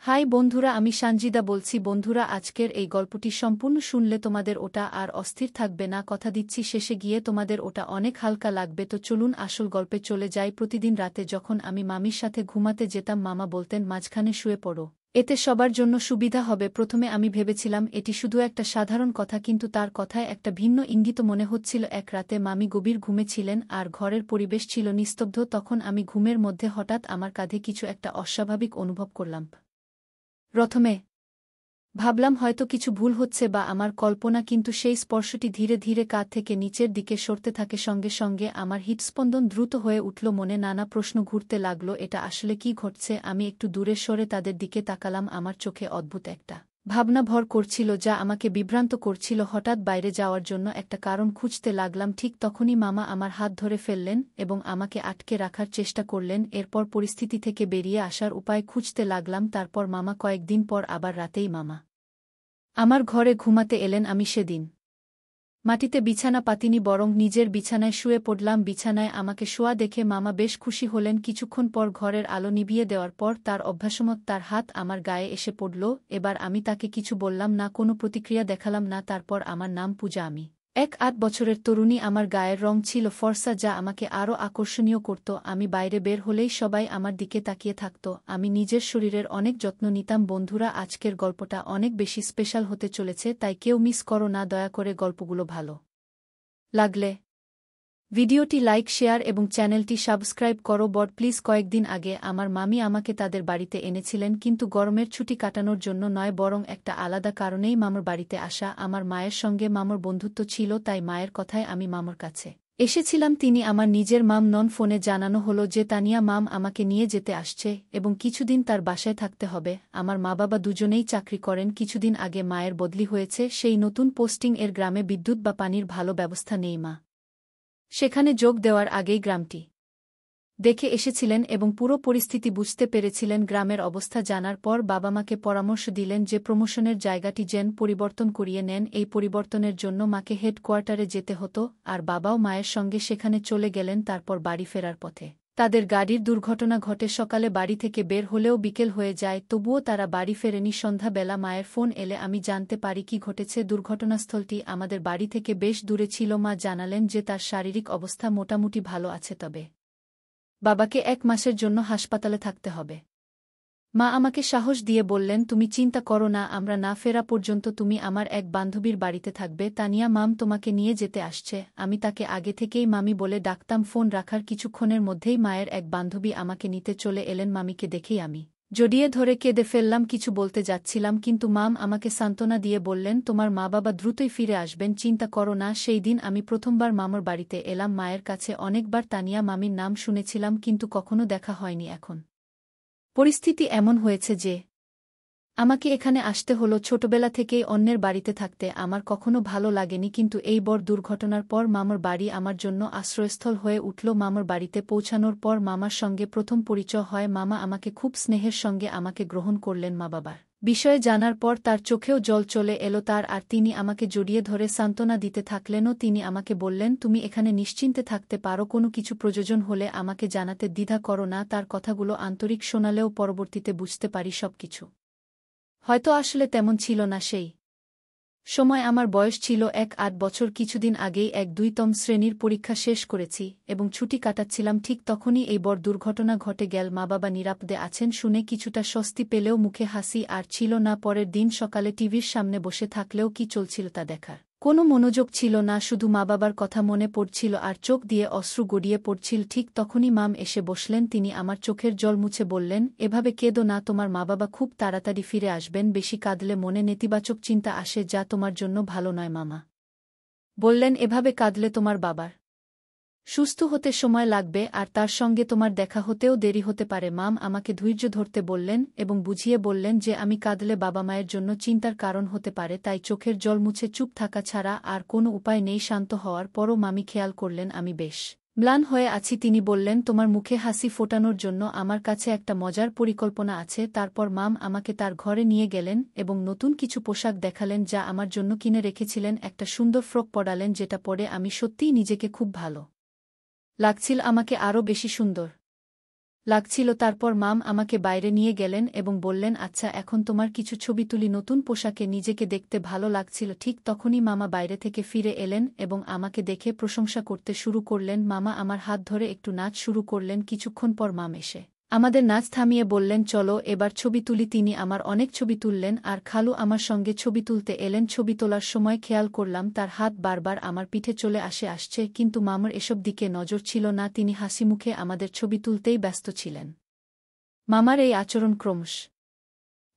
High বন্ধুরা, আমি সানজিদা বলছি। বন্ধুরা, আজকের এই গল্পটি সম্পূর্ণ শুনলে তোমাদের ওটা আর অস্থির থাকবে না, কথা দিচ্ছি। শেষে গিয়ে তোমাদের ওটা অনেক হালকা লাগবে। তো চলুন আসল গল্পে চলে যাই। প্রতিদিন রাতে যখন আমি মামির সাথে ঘুমাতে যেতাম, মামা বলতেন মাঝখানে শুয়ে পড়ো, এতে সবার জন্য সুবিধা হবে। প্রথমে আমি ভেবেছিলাম এটি শুধু একটা সাধারণ কথা, কিন্তু তার কথায় একটা ভিন্ন ইঙ্গিত মনে হচ্ছিল। এক রাতে মামি গভীর ঘুমে ছিলেন আর ঘরের পরিবেশ ছিল নিস্তব্ধ। তখন আমি ঘুমের মধ্যে হঠাৎ আমার কাঁধে কিছু একটা অস্বাভাবিক অনুভব করলাম। প্রথমে ভাবলাম হয়তো কিছু ভুল হচ্ছে বা আমার কল্পনা, কিন্তু সেই স্পর্শটি ধীরে ধীরে কাঁধ থেকে নিচের দিকে সরতে থাকে। সঙ্গে সঙ্গে আমার হৃৎস্পন্দন দ্রুত হয়ে উঠল, মনে নানা প্রশ্ন ঘুরতে লাগলো। এটা আসলে কি ঘটছে? আমি একটু দূরে সরে তাদের দিকে তাকালাম। আমার চোখে অদ্ভুত একটা ভাবনা ভর করছিল, যা আমাকে বিভ্রান্ত করছিল। হঠাৎ বাইরে যাওয়ার জন্য একটা কারণ খুঁজতে লাগলাম। ঠিক তখনই মামা আমার হাত ধরে ফেললেন এবং আমাকে আটকে রাখার চেষ্টা করলেন। এরপর পরিস্থিতি থেকে বেরিয়ে আসার উপায় খুঁজতে লাগলাম। তারপর মামা কয়েকদিন পর আবার রাতেই মামা আমার ঘরে ঘুমাতে এলেন। আমি সেদিন মাটিতে বিছানা পাতিনি, বরং নিজের বিছানায় শুয়ে পড়লাম। বিছানায় আমাকে শোয়া দেখে মামা বেশ খুশি হলেন। কিছুক্ষণ পর ঘরের আলো নিভিয়ে দেওয়ার পর তার অভ্যাসমত তার হাত আমার গায়ে এসে পড়ল। এবার আমি তাকে কিছু বললাম না, কোনো প্রতিক্রিয়া দেখালাম না। তারপর আমার নাম পূজা। আমি 8 বছরের তরুণী। আমার গায়ের রং ছিল ফর্সা, যা আমাকে আরও আকর্ষণীয় করত। আমি বাইরে বের হলেই সবাই আমার দিকে তাকিয়ে থাকত। আমি নিজের শরীরের অনেক যত্ন নিতাম। বন্ধুরা, আজকের গল্পটা অনেক বেশি স্পেশাল হতে চলেছে, তাই কেউ মিস করো না। দয়া করে গল্পগুলো ভালো লাগলে ভিডিওটি লাইক, শেয়ার এবং চ্যানেলটি সাবস্ক্রাইব করো। প্লিজ। কয়েকদিন আগে আমার মামি আমাকে তাদের বাড়িতে এনেছিলেন, কিন্তু গরমের ছুটি কাটানোর জন্য নয়, বরং একটা আলাদা কারণেই মামার বাড়িতে আসা। আমার মায়ের সঙ্গে মামার বন্ধুত্ব ছিল, তাই মায়ের কথায় আমি মামার কাছে এসেছিলাম। তিনি আমার নিজের মাম নন। ফোনে জানানো হলো যে তানিয়া মাম আমাকে নিয়ে যেতে আসছে এবং কিছুদিন তার বাসায় থাকতে হবে। আমার মা বাবা দুজনেই চাকরি করেন। কিছুদিন আগে মায়ের বদলি হয়েছে, সেই নতুন পোস্টিং এর গ্রামে বিদ্যুৎ বা পানির ভালো ব্যবস্থা নেই। মা সেখানে যোগ দেওয়ার আগেই গ্রামটি দেখে এসেছিলেন এবং পুরো পরিস্থিতি বুঝতে পেরেছিলেন। গ্রামের অবস্থা জানার পর বাবা মাকে পরামর্শ দিলেন যে প্রমোশনের জায়গাটি যেন পরিবর্তন করিয়ে নেন। এই পরিবর্তনের জন্য মাকে হেডকোয়ার্টারে যেতে হতো, আর বাবাও মায়ের সঙ্গে সেখানে চলে গেলেন। তারপর বাড়ি ফেরার পথে তাদের গাড়ির দুর্ঘটনা ঘটে। সকালে বাড়ি থেকে বের হলেও বিকেল হয়ে যায়, তবুও তারা বাড়ি ফেরেনি। সন্ধ্যাবেলা মায়ের ফোন এলে আমি জানতে পারি কি ঘটেছে। দুর্ঘটনাস্থলটি আমাদের বাড়ি থেকে বেশ দূরে ছিল। মা জানালেন যে তার শারীরিক অবস্থা মোটামুটি ভালো আছে, তবে বাবাকে 1 মাসের জন্য হাসপাতালে থাকতে হবে। মা আমাকে সাহস দিয়ে বললেন, তুমি চিন্তা করো না, আমরা না ফেরা পর্যন্ত তুমি আমার এক বান্ধবীর বাড়িতে থাকবে। তানিয়া মাম তোমাকে নিয়ে যেতে আসছে। আমি তাকে আগে থেকেই মামি বলে ডাকতাম। ফোন রাখার কিছুক্ষণের মধ্যেই মায়ের এক বান্ধবী আমাকে নিতে চলে এলেন। মামিকে দেখেই আমি জড়িয়ে ধরে কেঁদে ফেললাম। কিছু বলতে যাচ্ছিলাম, কিন্তু মাম আমাকে সান্ত্বনা দিয়ে বললেন, তোমার মা বাবা দ্রুতই ফিরে আসবেন, চিন্তা করো না। সেই দিন আমি প্রথমবার মামার বাড়িতে এলাম। মায়ের কাছে অনেকবার তানিয়া মামির নাম শুনেছিলাম, কিন্তু কখনো দেখা হয়নি। এখন পরিস্থিতি এমন হয়েছে যে আমাকে এখানে আসতে হলো। ছোটবেলা থেকেই অন্যের বাড়িতে থাকতে আমার কখনো ভালো লাগেনি, কিন্তু এই বড় দুর্ঘটনার পর মামার বাড়ি আমার জন্য আশ্রয়স্থল হয়ে উঠল। মামার বাড়িতে পৌঁছানোর পর মামার সঙ্গে প্রথম পরিচয় হয়। মামা আমাকে খুব স্নেহের সঙ্গে আমাকে গ্রহণ করলেন। মা বাবার বিষয়ে জানার পর তার চোখেও জল চলে এলো তার, আর তিনি আমাকে জড়িয়ে ধরে সান্ত্বনা দিতে থাকলেনও। তিনি আমাকে বললেন, তুমি এখানে নিশ্চিন্তে থাকতে পারো, কোনো কিছু প্রয়োজন হলে আমাকে জানাতে দ্বিধা করো না। তার কথাগুলো আন্তরিক শোনালেও পরবর্তীতে বুঝতে পারি সবকিছু হয়তো আসলে তেমন ছিল না। সেই সময় আমার বয়স ছিল 8 বছর। কিছুদিন আগেই 1-2তম শ্রেণীর পরীক্ষা শেষ করেছি এবং ছুটি কাটাচ্ছিলাম। ঠিক তখনই এই বড় দুর্ঘটনা ঘটে গেল। মা বাবা নিরাপদে আছেন শুনে কিছুটা স্বস্তি পেলেও মুখে হাসি আর ছিল না। পরের দিন সকালে টিভির সামনে বসে থাকলেও কি চলছিল তা দেখার কোনো মনোযোগ ছিল না। শুধু মা বাবার কথা মনে পড়ছিল আর চোখ দিয়ে অশ্রু গড়িয়ে পড়ছিল। ঠিক তখনই মাম এসে বসলেন। তিনি আমার চোখের জল মুছে বললেন, এভাবে কেঁদো না, তোমার মা বাবা খুব তাড়াতাড়ি ফিরে আসবেন। বেশি কাঁদলে মনে নেতিবাচক চিন্তা আসে, যা তোমার জন্য ভালো নয়। মামা বললেন, এভাবে কাঁদলে তোমার বাবার সুস্থ হতে সময় লাগবে আর তার সঙ্গে তোমার দেখা হতেও দেরি হতে পারে। মাম আমাকে ধৈর্য ধরতে বললেন এবং বুঝিয়ে বললেন যে আমি কাঁদলে বাবা মায়ের জন্য চিন্তার কারণ হতে পারে, তাই চোখের জল মুছে চুপ থাকা ছাড়া আর কোনো উপায় নেই। শান্ত হওয়ার পরও মামি খেয়াল করলেন আমি বেশ ম্লান হয়ে আছি। তিনি বললেন, তোমার মুখে হাসি ফোটানোর জন্য আমার কাছে একটা মজার পরিকল্পনা আছে। তারপর মাম আমাকে তার ঘরে নিয়ে গেলেন এবং নতুন কিছু পোশাক দেখালেন যা আমার জন্য কিনে রেখেছিলেন। একটা সুন্দর ফ্রক পরালেন, যেটা পরে আমি সত্যিই নিজেকে খুব ভালো লাগছিল। আমাকে আরও বেশি সুন্দর লাগছিল। তারপর মাম আমাকে বাইরে নিয়ে গেলেন এবং বললেন, আচ্ছা এখন তোমার কিছু ছবি তুলি। নতুন পোশাকে নিজেকে দেখতে ভালো লাগছিল। ঠিক তখনই মামা বাইরে থেকে ফিরে এলেন এবং আমাকে দেখে প্রশংসা করতে শুরু করলেন। মামা আমার হাত ধরে একটু নাচ শুরু করলেন। কিছুক্ষণ পর মাম এসে আমাদের নাচ থামিয়ে বললেন, চলো এবার ছবি তুলি। তিনি আমার অনেক ছবি তুললেন আর খালু আমার সঙ্গে ছবি তুলতে এলেন। ছবি তোলার সময় খেয়াল করলাম তার হাত বারবার আমার পিঠে চলে আসছে, কিন্তু মামার এসব দিকে নজর ছিল না। তিনি হাসিমুখে আমাদের ছবি তুলতেই ব্যস্ত ছিলেন। মামার এই আচরণ ক্রমশ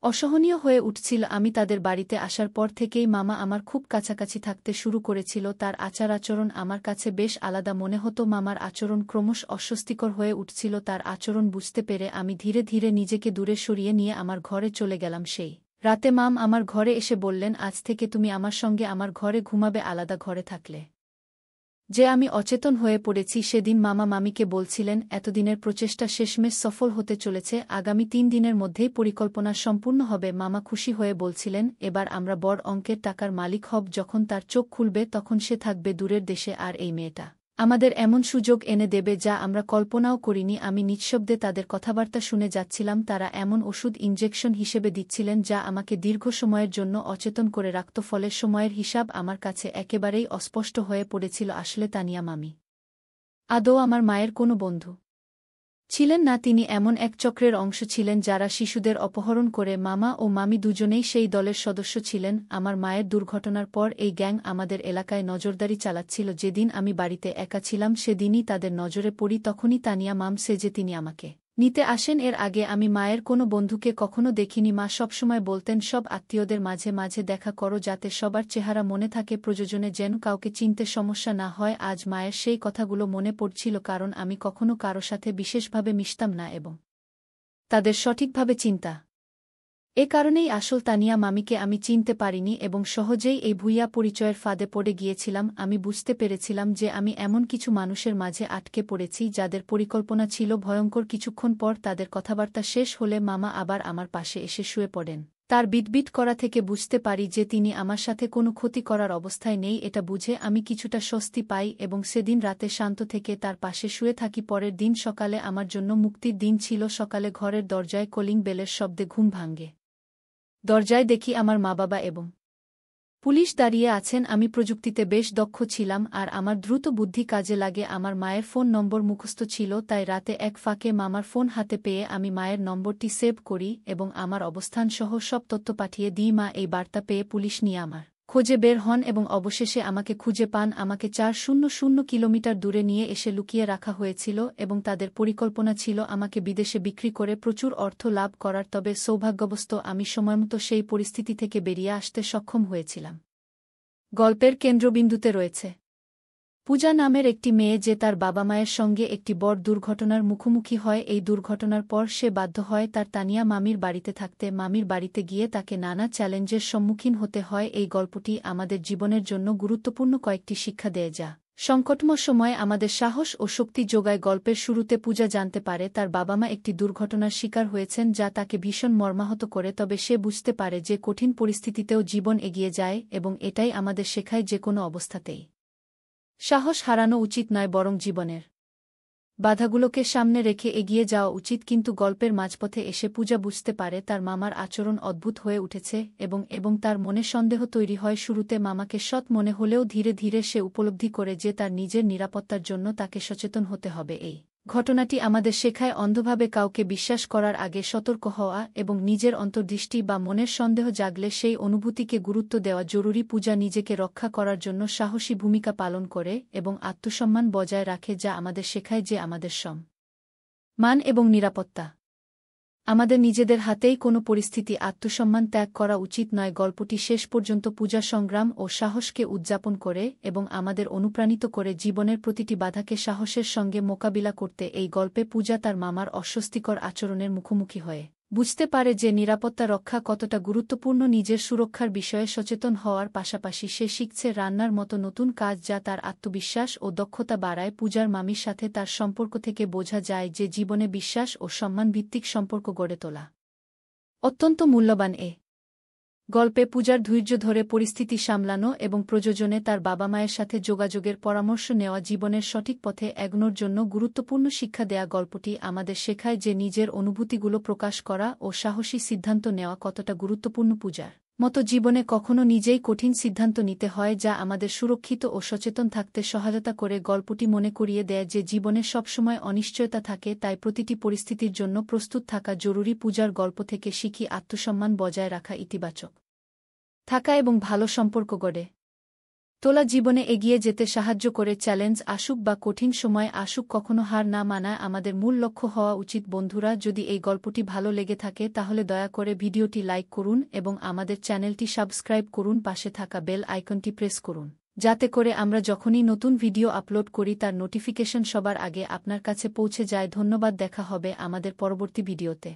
অসহনীয় হয়ে উঠছিল। আমি তাদের বাড়িতে আসার পর থেকেই মামা আমার খুব কাছাকাছি থাকতে শুরু করেছিল। তার আচার-আচরণ আমার কাছে বেশ আলাদা মনে হতো। মামার আচরণ ক্রমশ অস্বস্তিকর হয়ে উঠছিল। তার আচরণ বুঝতে পেরে আমি ধীরে ধীরে নিজেকে দূরে সরিয়ে নিয়ে আমার ঘরে চলে গেলাম। সেই রাতে মাম আমার ঘরে এসে বললেন, আজ থেকে তুমি আমার সঙ্গে আমার ঘরে ঘুমাবে, আলাদা ঘরে থাকলে যে আমি অচেতন হয়ে পড়েছি। সেদিন মামা মামিকে বলছিলেন, এতদিনের প্রচেষ্টা শেষমেশ সফল হতে চলেছে, আগামী 3 দিনের মধ্যেই পরিকল্পনা সম্পূর্ণ হবে। মামা খুশি হয়ে বলছিলেন, এবার আমরা বড় অঙ্কের টাকার মালিক হব। যখন তার চোখ খুলবে তখন সে থাকবে দূরের দেশে, আর এই মেয়েটা আমাদের এমন সুযোগ এনে দেবে যা আমরা কল্পনাও করিনি। আমি নিঃশব্দে তাদের কথাবার্তা শুনে যাচ্ছিলাম। তারা এমন ওষুধ ইনজেকশন হিসেবে দিচ্ছিলেন যা আমাকে দীর্ঘ সময়ের জন্য অচেতন করে রাখত। ফলে সময়ের হিসাব আমার কাছে একেবারেই অস্পষ্ট হয়ে পড়েছিল। আসলে তানিয়া মামি আদৌ আমার মায়ের কোনো বন্ধু ছিলেন না। তিনি এমন এক চক্রের অংশ ছিলেন যারা শিশুদের অপহরণ করে। মামা ও মামি দুজনেই সেই দলের সদস্য ছিলেন। আমার মায়ের দুর্ঘটনার পর এই গ্যাং আমাদের এলাকায় নজরদারি চালাচ্ছিল। যেদিন আমি বাড়িতে একা ছিলাম সেদিনই তাদের নজরে পড়ি। তখনই তানিয়া মাম সেজে তিনি আমাকে নিতে আসেন। এর আগে আমি মায়ের কোনো বন্ধুকে কখনো দেখিনি। মা সবসময় বলতেন, সব আত্মীয়দের মাঝে মাঝে দেখা করো যাতে সবার চেহারা মনে থাকে, প্রয়োজনে যেন কাউকে চিনতে সমস্যা না হয়। আজ মায়ের সেই কথাগুলো মনে পড়ছিল, কারণ আমি কখনো কারো সাথে বিশেষভাবে মিশতাম না এবং তাদের সঠিকভাবে চিন্তা এ কারণেই আসল তানিয়া মামিকে আমি চিনতে পারিনি এবং সহজেই এই ভুইয়া পরিচয়ের ফাঁদে পড়ে গিয়েছিলাম। আমি বুঝতে পেরেছিলাম যে আমি এমন কিছু মানুষের মাঝে আটকে পড়েছি যাদের পরিকল্পনা ছিল ভয়ঙ্কর। কিছুক্ষণ পর তাদের কথাবার্তা শেষ হলে মামা আবার আমার পাশে এসে শুয়ে পড়েন। তার বিটবিট করা থেকে বুঝতে পারি যে তিনি আমার সাথে কোনো ক্ষতি করার অবস্থায় নেই। এটা বুঝে আমি কিছুটা স্বস্তি পাই এবং সেদিন রাতে শান্ত থেকে তার পাশে শুয়ে থাকি। পরের দিন সকালে আমার জন্য মুক্তির দিন ছিল। সকালে ঘরের দরজায় কলিং বেলের শব্দে ঘুম ভাঙে। দরজায় দেখি আমার মা-বাবা এবং পুলিশ দাঁড়িয়ে আছেন। আমি প্রযুক্তিতে বেশ দক্ষ ছিলাম আর আমার দ্রুত বুদ্ধি কাজে লাগে। আমার মায়ের ফোন নম্বর মুখস্থ ছিল, তাই রাতে এক ফাঁকে মামার ফোন হাতে পেয়ে আমি মায়ের নম্বরটি সেভ করি এবং আমার অবস্থানসহ সব তথ্য পাঠিয়ে দিই। মা এই বার্তা পেয়ে পুলিশ নিয়ে আমার খোঁজে বের হন এবং অবশেষে আমাকে খুঁজে পান। আমাকে 400 কিলোমিটার দূরে নিয়ে এসে লুকিয়ে রাখা হয়েছিল এবং তাদের পরিকল্পনা ছিল আমাকে বিদেশে বিক্রি করে প্রচুর অর্থ লাভ করার। তবে সৌভাগ্যবশত আমি সময়মতো সেই পরিস্থিতি থেকে বেরিয়ে আসতে সক্ষম হয়েছিলাম। গল্পের কেন্দ্রবিন্দুতে রয়েছে পূজা নামের একটি মেয়ে যে তার বাবা মায়ের সঙ্গে একটি বড় দুর্ঘটনার মুখোমুখি হয়। এই দুর্ঘটনার পর সে বাধ্য হয় তার তানিয়া মামির বাড়িতে থাকতে। মামির বাড়িতে গিয়ে তাকে নানা চ্যালেঞ্জের সম্মুখীন হতে হয়। এই গল্পটি আমাদের জীবনের জন্য গুরুত্বপূর্ণ কয়েকটি শিক্ষা দেয় যা সংকটময় সময়ে আমাদের সাহস ও শক্তি যোগায়। গল্পের শুরুতে পূজা জানতে পারে তার বাবা মা একটি দুর্ঘটনার শিকার হয়েছেন যা তাকে ভীষণ মর্মাহত করে। তবে সে বুঝতে পারে যে কঠিন পরিস্থিতিতেও জীবন এগিয়ে যায় এবং এটাই আমাদের শেখায় যে কোনো অবস্থাতেই সাহস হারানো উচিত নয়, বরং জীবনের বাধাগুলোকে সামনে রেখে এগিয়ে যাওয়া উচিত। কিন্তু গল্পের মাঝপথে এসে পূজা বুঝতে পারে তার মামার আচরণ অদ্ভুত হয়ে উঠেছে এবং তার মনে সন্দেহ তৈরি হয়। শুরুতে মামাকে সৎ মনে হলেও ধীরে ধীরে সে উপলব্ধি করে যে তার নিজের নিরাপত্তার জন্য তাকে সচেতন হতে হবে। এই ঘটনাটি আমাদের শেখায় অন্ধভাবে কাউকে বিশ্বাস করার আগে সতর্ক হওয়া এবং নিজের অন্তর্দৃষ্টি বা মনের সন্দেহ জাগলে সেই অনুভূতিকে গুরুত্ব দেওয়া জরুরি। পূজা নিজেকে রক্ষা করার জন্য সাহসী ভূমিকা পালন করে এবং আত্মসম্মান বজায় রাখে, যা আমাদের শেখায় যে আমাদের মান এবং নিরাপত্তা আমাদের নিজেদের হাতেই। কোনো পরিস্থিতি আত্মসম্মান ত্যাগ করা উচিত নয়। গল্পটি শেষ পর্যন্ত পূজা সংগ্রাম ও সাহসকে উদযাপন করে এবং আমাদের অনুপ্রাণিত করে জীবনের প্রতিটি বাধাকে সাহসের সঙ্গে মোকাবিলা করতে। এই গল্পে পূজা তার মামার অস্বস্তিকর আচরণের মুখোমুখি হয়ে বুঝতে পারে যে নিরাপত্তা রক্ষা কতটা গুরুত্বপূর্ণ। নিজের সুরক্ষার বিষয়ে সচেতন হওয়ার পাশাপাশি সে শিখছে রান্নার মতো নতুন কাজ যা তার আত্মবিশ্বাস ও দক্ষতা বাড়ায়। পূজার মামির সাথে তার সম্পর্ক থেকে বোঝা যায় যে জীবনে বিশ্বাস ও সম্মান ভিত্তিক সম্পর্ক গড়ে তোলা অত্যন্ত মূল্যবান। গল্পে পূজার ধৈর্য ধরে পরিস্থিতি সামলানো এবং প্রযোজনে তার বাবা মায়ের সাথে যোগাযোগের পরামর্শ নেওয়া জীবনের সঠিক পথে এগোনোর জন্য গুরুত্বপূর্ণ শিক্ষা দেয়া গল্পটি আমাদের শেখায় যে নিজের অনুভূতিগুলো প্রকাশ করা ও সাহসী সিদ্ধান্ত নেওয়া কতটা গুরুত্বপূর্ণ। পূজার মতো জীবনে কখনো নিজেই কঠিন সিদ্ধান্ত নিতে হয় যা আমাদের সুরক্ষিত ও সচেতন থাকতে সহায়তা করে। গল্পটি মনে করিয়ে দেয় যে জীবনে সবসময় অনিশ্চয়তা থাকে, তাই প্রতিটি পরিস্থিতির জন্য প্রস্তুত থাকা জরুরি। পূজার গল্প থেকে শিখি আত্মসম্মান বজায় রাখা, ইতিবাচক থাকা এবং ভালো সম্পর্ক গড়ে তোলা জীবনে এগিয়ে যেতে সাহায্য করে। চ্যালেঞ্জ আসুক বা কঠিন সময় আসুক, কখনো হার না মানায় আমাদের মূল লক্ষ্য হওয়া উচিত। বন্ধুরা, যদি এই গল্পটি ভালো লেগে থাকে তাহলে দয়া করে ভিডিওটি লাইক করুন এবং আমাদের চ্যানেলটি সাবস্ক্রাইব করুন। পাশে থাকা বেল আইকনটি প্রেস করুন যাতে করে আমরা যখনই নতুন ভিডিও আপলোড করি তার নোটিফিকেশন সবার আগে আপনার কাছে পৌঁছে যায়। ধন্যবাদ, দেখা হবে আমাদের পরবর্তী ভিডিওতে।